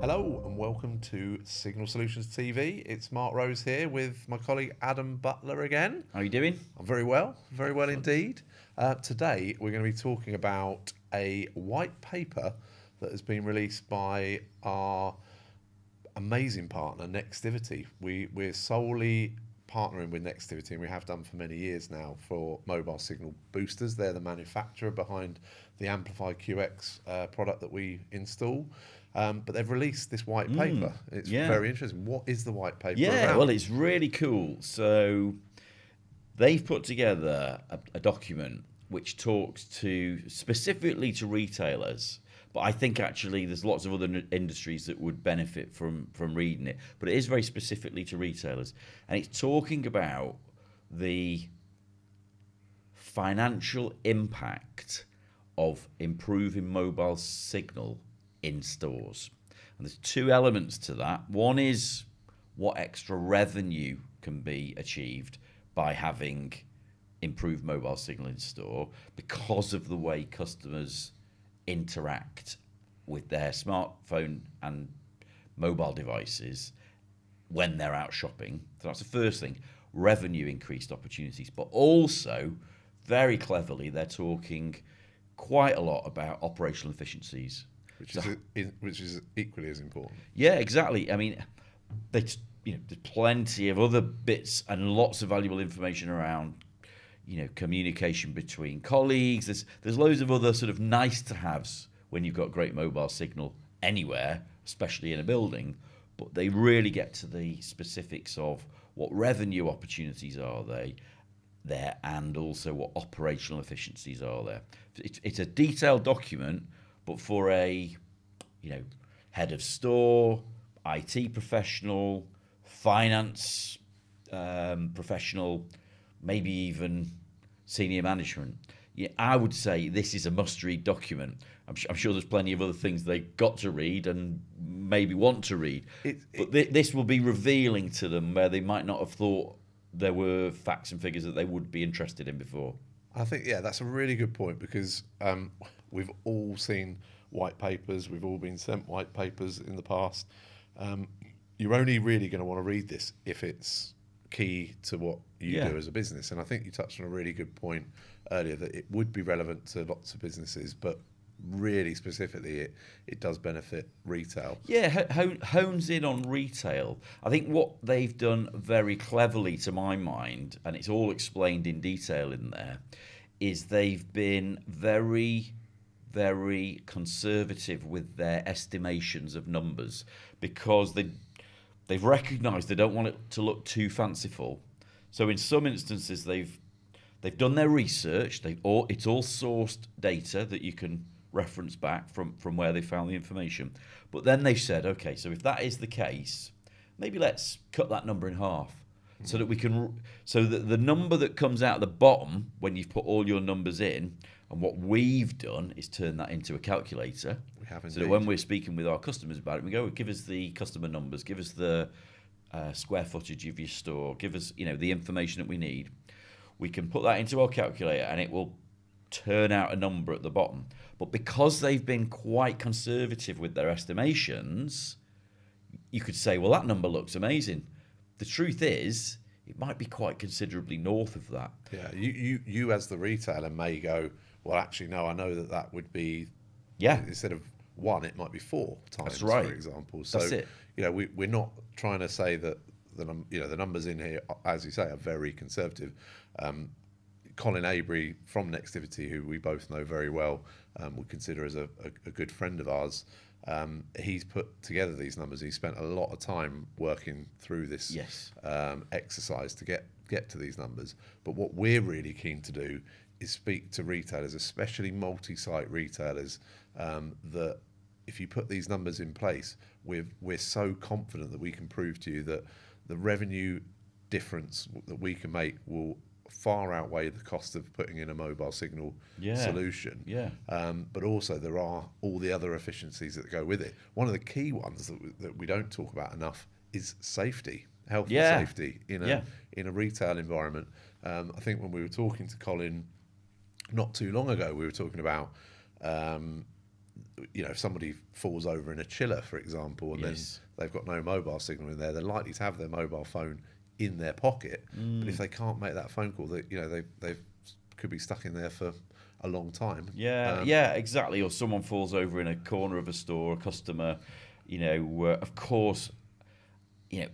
Hello and welcome to Signal Solutions TV. It's Mark Rose here with my colleague Adam Butler again. How are you doing? I'm very well indeed. Today we're going to be talking about a white paper that has been released by our amazing partner Nextivity. We're solely partnering with Nextivity, and we have done for many years now, for mobile signal boosters. They're the manufacturer behind the Amplify QX product that we install. But they've released this white paper. It's yeah. very interesting. What is the white paper Yeah, about? well, it's really cool. So they've put together a document which talks to specifically to retailers, but I think actually there's lots of other industries that would benefit from reading it. But it is very specifically to retailers, and it's talking about the financial impact of improving mobile signal in stores. And there's two elements to that. One is what extra revenue can be achieved by having improved mobile signal in store because of the way customers interact with their smartphone and mobile devices when they're out shopping. So that's the first thing. Revenue increased opportunities. But also, very cleverly, they're talking quite a lot about operational efficiencies. Which is equally as important. Yeah, exactly. I mean, there's plenty of other bits and lots of valuable information around, communication between colleagues. There's loads of other sort of nice to haves when you've got great mobile signal anywhere, especially in a building. But they really get to the specifics of what revenue opportunities are there, and also what operational efficiencies are there. It's a detailed document, but for a, head of store, IT professional, finance professional, maybe even senior management, I would say this is a must-read document. I'm sure there's plenty of other things they got to read and maybe want to read, but this will be revealing to them where they might not have thought there were facts and figures that they would be interested in before. I think, that's a really good point, because we've all seen white papers. We've all been sent white papers in the past. You're only really going to want to read this if it's key to what you do as a business. And I think you touched on a really good point earlier, that it would be relevant to lots of businesses, but really specifically it does benefit retail. Yeah, hones in on retail. I think what they've done very cleverly, to my mind, and it's all explained in detail in there, is they've been very, very conservative with their estimations of numbers, because they've recognised they don't want it to look too fanciful. So in some instances they've done their research. It's all sourced data that you can reference back from where they found the information. But then they said, okay, so if that is the case, maybe let's cut that number in half, so that the number that comes out the bottom when you've put all your numbers in, and what we've done is turn that into a calculator. We have indeed. So that when we're speaking with our customers about it, we go, give us the customer numbers, give us the square footage of your store, give us the information that we need. We can put that into our calculator and it will turn out a number at the bottom. But because they've been quite conservative with their estimations, you could say, well, that number looks amazing. The truth is, it might be quite considerably north of that. Yeah, you as the retailer may go, well, actually, no, I know that would be, instead of one, it might be 4 times, That's right. for example. So, That's it. We're not trying to say that the numbers in here, as you say, are very conservative. Colin Avery from Nextivity, who we both know very well, we consider as a good friend of ours, he's put together these numbers. He spent a lot of time working through this exercise to get to these numbers. But what we're really keen to do is speak to retailers, especially multi-site retailers, that if you put these numbers in place, we're so confident that we can prove to you that the revenue difference that we can make will far outweigh the cost of putting in a mobile signal solution. But also there are all the other efficiencies that go with it. One of the key ones that we don't talk about enough is safety, health and safety in a retail environment. I think when we were talking to Colin not too long ago, we were talking about if somebody falls over in a chiller, for example, and then they've got no mobile signal in there, they're likely to have their mobile phone in their pocket. But if they can't make that phone call, they could be stuck in there for a long time. Yeah, exactly. Or someone falls over in a corner of a store, a customer, of course,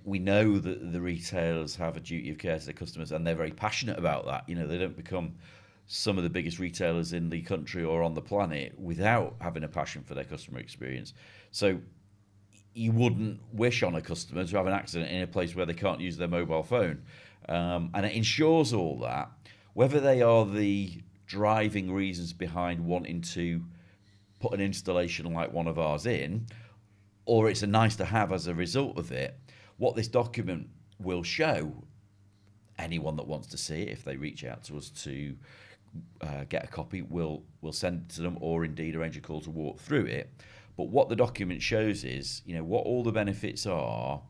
we know that the retailers have a duty of care to their customers, and they're very passionate about that. They don't become some of the biggest retailers in the country or on the planet without having a passion for their customer experience. So you wouldn't wish on a customer to have an accident in a place where they can't use their mobile phone. And it ensures all that, whether they are the driving reasons behind wanting to put an installation like one of ours in, or it's a nice to have as a result of it. What this document will show anyone that wants to see it, if they reach out to us to get a copy, we'll send it to them, or indeed arrange a call to walk through it. But what the document shows is, what all the benefits are,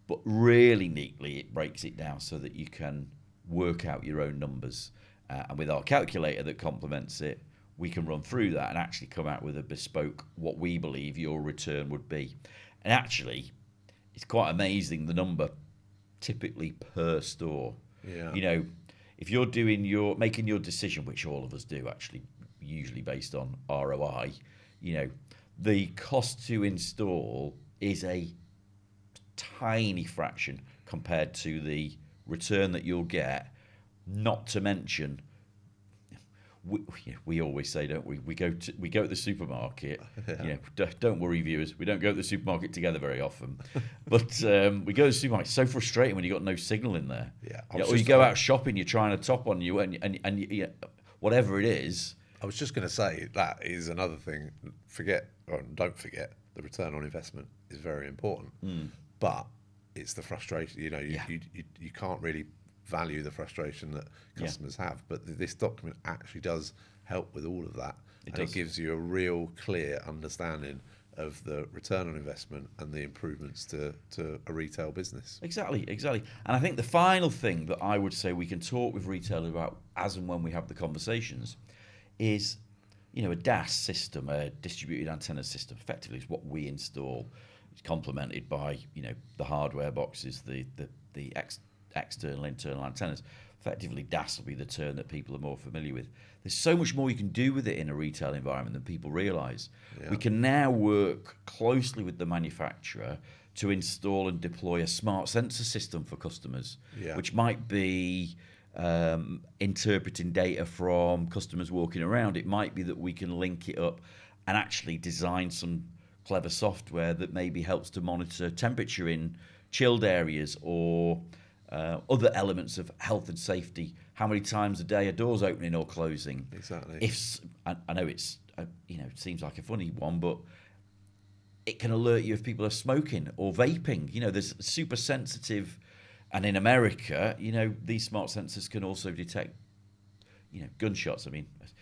but really neatly it breaks it down so that you can work out your own numbers. And with our calculator that complements it, we can run through that and actually come out with a bespoke, what we believe your return would be. And actually, it's quite amazing the number typically per store. Yeah. If you're making your decision, which all of us do actually, usually based on ROI, the cost to install is a tiny fraction compared to the return that you'll get. Not to mention, we always say, don't we? We go to the supermarket. Don't worry, viewers. We don't go to the supermarket together very often, but we go to the supermarket. It's so frustrating when you got no signal in there. Or you go out shopping. You're trying to top on you, and whatever it is. I was just going to say that is another thing. Don't forget, the return on investment is very important. But it's the frustration. You can't really value the frustration that customers have, but this document actually does help with all of that. It gives you a real clear understanding of the return on investment and the improvements to a retail business. Exactly. And I think the final thing that I would say we can talk with retailers about as and when we have the conversations is, a DAS system, a distributed antenna system, effectively is what we install. It's complemented by, the hardware boxes, the external, internal antennas. Effectively, DAS will be the term that people are more familiar with. There's so much more you can do with it in a retail environment than people realise. We can now work closely with the manufacturer to install and deploy a smart sensor system for customers, which might be interpreting data from customers walking around. It might be that we can link it up and actually design some clever software that maybe helps to monitor temperature in chilled areas, or other elements of health and safety. How many times a day are doors opening or closing? Exactly. I know it's it seems like a funny one, but it can alert you if people are smoking or vaping. There's super sensitive, and in America, these smart sensors can also detect, gunshots. I mean, it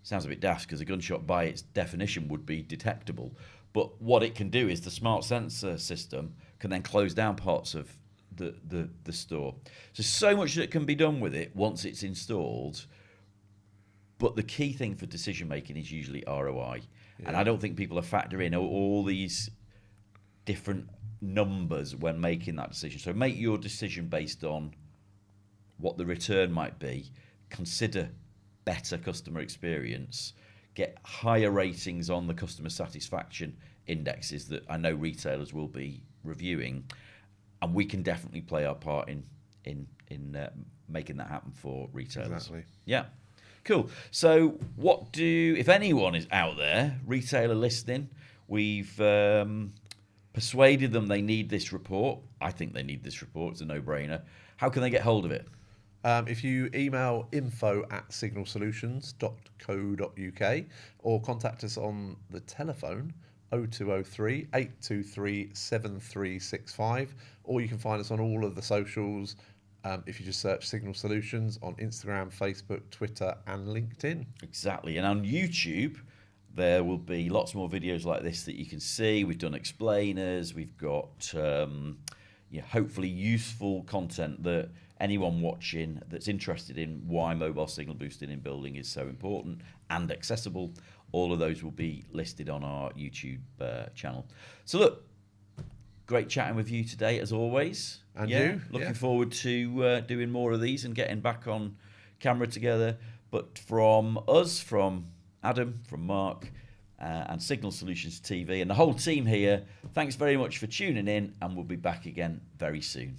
sounds a bit daft because a gunshot by its definition would be detectable, but what it can do is the smart sensor system can then close down parts of the store. So much that can be done with it once it's installed, but the key thing for decision making is usually ROI. And I don't think people are factoring in all these different numbers when making that decision. So make your decision based on what the return might be. Consider better customer experience, get higher ratings on the customer satisfaction indexes that I know retailers will be reviewing, and we can definitely play our part in making that happen for retailers. Exactly. Yeah. Cool. So if anyone is out there, retailer listening, we've persuaded them they need this report. I think they need this report. It's a no-brainer. How can they get hold of it? If you email info@signalsolutions.co.uk or contact us on the telephone 0203 823 7365, or you can find us on all of the socials if you just search Signal Solutions on Instagram, Facebook, Twitter and LinkedIn. Exactly. And on YouTube, there will be lots more videos like this that you can see. We've done explainers. We've got hopefully useful content that anyone watching that's interested in why mobile signal boosting in building is so important and accessible all of those will be listed on our YouTube channel. So look, great chatting with you today as always. And you, looking forward to doing more of these and getting back on camera together. But from us, from Adam, from Mark, and Signal Solutions TV, and the whole team here, thanks very much for tuning in, and we'll be back again very soon.